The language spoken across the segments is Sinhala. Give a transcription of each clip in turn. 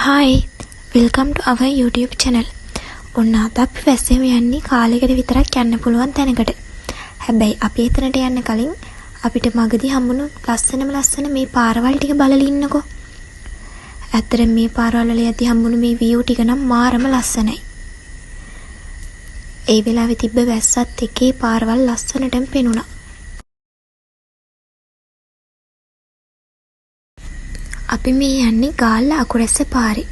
Hi, welcome to our YouTube channel. ඔන්න අද අපි වැස්සෙම යන්නේ කාලයකට විතරක් යන්න පුළුවන් තැනකට. හැබැයි අපි එතනට යන්න කලින් අපිට මගදී හම්බුණු ලස්සන මේ පාරවල් ටික බලලා ඉන්නකෝ. ඇත්තට මේ පාරවල් වල යද්දි හම්බුණු මේ view ටික නම් මාරම ලස්සනයි. ඒ වෙලාවේ තිබ්බ වැස්සත් එකේ පාරවල් ලස්සනටම පෙනුණා. අපි මේ යන්නේ ගාල්ල අකුරැස්ස පාරේ.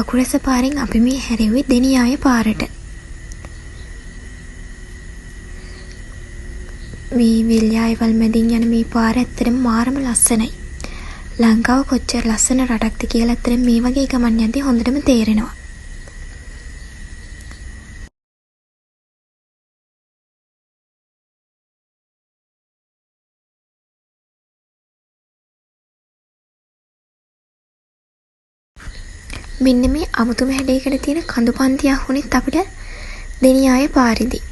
අකුරැස්ස පාරෙන් අපි මේ හැරෙව්වේ දෙනියාය පාරට. මේ විල්යායවල් මැදින් යන මේ පාර ඇත්තටම මාරම ලස්සනයි. ලංකාව කොච්චර ලස්සන රටක්ද කියලා ඇත්තටම මේ වගේ ගමන් යද්දී හොඳටම තේරෙනවා. මෙන්න මේ අමුතුම හැඩයකට තියෙන කඳු පන්තියක් වුණෙත් අපිට දෙනියාය පාරේදී.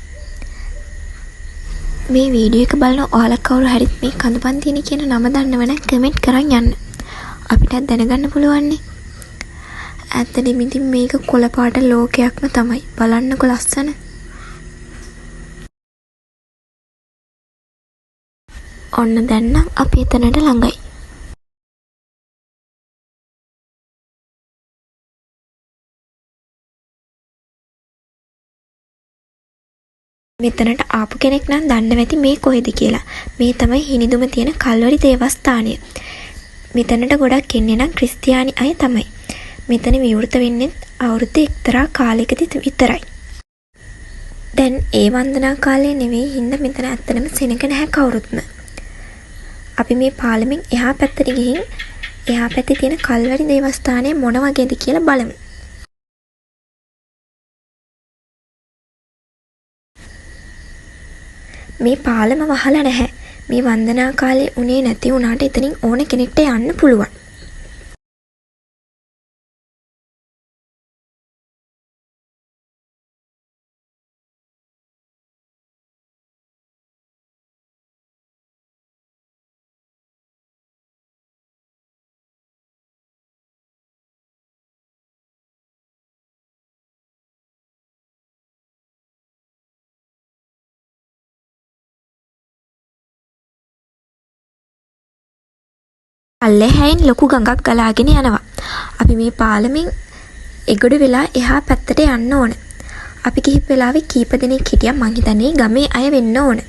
මේ වීඩියෝ එක බලන ඔයාලා කවුරු හරි මේ කඳු පන්තියනේ කියන නම දන්නව නම් කමෙන්ට් කරන් යන්න. අපිට දැනගන්න පුළුවන් නේ. ඇත්තටම ඉතින් මේක කොළ පාට ලෝකයක්ම තමයි. බලන්නකො ලස්සන. ඔන්න දැන් නම් අපි එතනට ළඟයි. මෙතනට ආපු කෙනෙක් නම් දන්න ඇති මේ කොහෙද කියලා. මේ තමයි හිනිදුම තියෙන කල්වරි දේවස්ථානය. මෙතනට ගොඩක් එන්නේ නම් ක්‍රිස්තියානි අය තමයි. මෙතන විවෘත වෙන්නේ අවුරුදු එක්තරා කාලයකදී විතරයි. දැන් ඒ වන්දනා කාලේ නෙවෙයි හින්දා මෙතන ඇත්තටම සෙනඟ නැහැ කවුරුත්ම. අපි මේ පාලමෙන් එහා පැත්තට ගිහින් එහා පැත්තේ තියෙන කල්වරි දේවස්ථානය මොන වගේද කියලා බලමු. මේ පාලම වහලා නැහැ. මේ වන්දනා කාලේ උනේ නැති වුණාට එතනින් ඕන කෙනෙක්ට යන්න පුළුවන්. අල්ලෙහායින් ලොකු ගඟක් ගලාගෙන යනවා. අපි මේ පාලමෙන් එගොඩ වෙලා එහා පැත්තට යන්න ඕන. අපි කිහිප වෙලාවෙ කීප දෙනෙක් හිටියා මං හිතන්නේ ගමේ අය වෙන්න ඕන.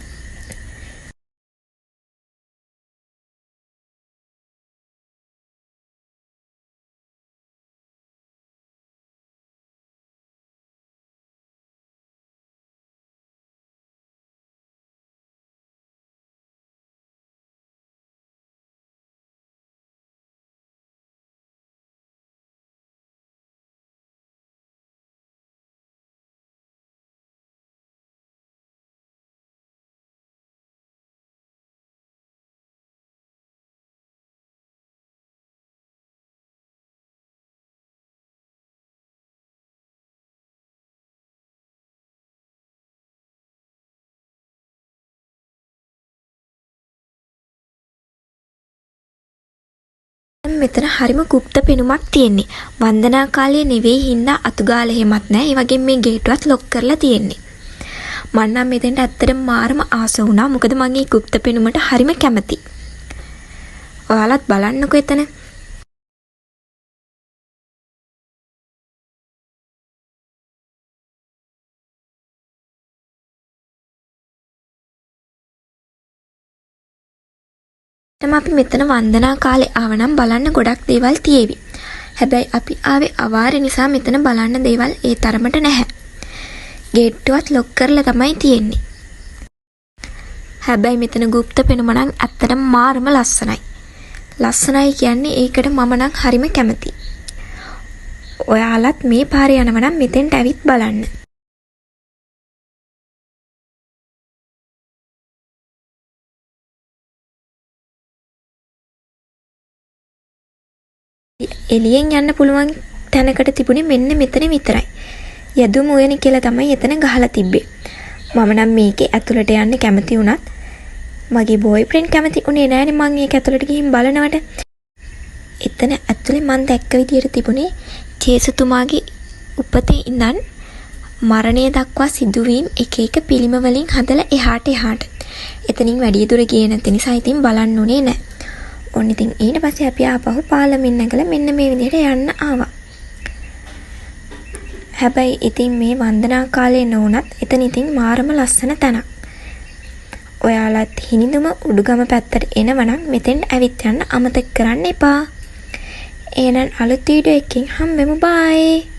මෙතන හරිම গুপ্ত පෙනුමක් තියෙන්නේ. වන්දනා කාලයේ නෙවෙයි හින්දා අතුගාල එහෙමත් නැහැ. ඒ වගේම මේ ගේට්ටුවත් ලොක් කරලා තියෙන්නේ. මම නම් මෙතෙන්ට ඇත්තටම මාරම ආස වුණා. මොකද මම මේ গুপ্ত පෙනුමට හරිම කැමතියි. ඔයාලත් බලන්නකෝ එතන. අපි මෙතන වන්දනා කාලේ ආවනම් බලන්න ගොඩක් දේවල් තියෙවි. හැබැයි අපි ආවේ අවාරේ නිසා මෙතන බලන්න දේවල් ඒ තරමට නැහැ. ගේට්ටුවත් ලොක් කරලා තමයි තියෙන්නේ. හැබැයි මෙතන গুপ্ত පෙනුම නම් ඇත්තටම මාරම ලස්සනයි. ලස්සනයි කියන්නේ ඒකට මම නම් හරිම කැමතියි. ඔයාලත් මේ පාරේ යනවා නම් මෙතෙන්ට ඇවිත් බලන්න. එළියෙන් යන්න පුළුවන් තැනකට තිබුණේ මෙන්න මෙතන විතරයි. යදුම උයන කියලා තමයි එතන ගහලා තිබ්බේ. මම නම් මේකේ ඇතුළට යන්න කැමති වුණත් මගේ බෝයිෆ්‍රෙන්ඩ් කැමති උනේ නෑනේ මං ඒක ඇතුළට ගිහින් බලනවට. එතන ඇතුලේ මම දැක්ක විදියට තිබුණේ ජේසුතුමාගේ උපතේ ඉඳන් මරණය දක්වා සිදුවීම් එක එක පිළිම වලින් හදලා එහාට. එතනින් වැඩි දුර ගියේ නැති නිසා ඉතින් බලන්න උනේ නැහැ. ඔන්න ඉතින් ඊට පස්සේ අපි ආපහු පාර්ලිමේන්තුවෙන් නැගලා මෙන්න මේ විදිහට යන්න ආවා. හැබැයි ඉතින් මේ වන්දනා කාලේ නොවුනත් එතන ඉතින් මාරම ලස්සන තැනක්. ඔයාලත් හිනිදුම උඩුගම පැත්තට එනවනම් මෙතෙන් ඇවිත් යන්න අමතක කරන්න එපා. එහෙනම් අලුත් වීඩියෝ එකකින් හම්බෙමු. බයි.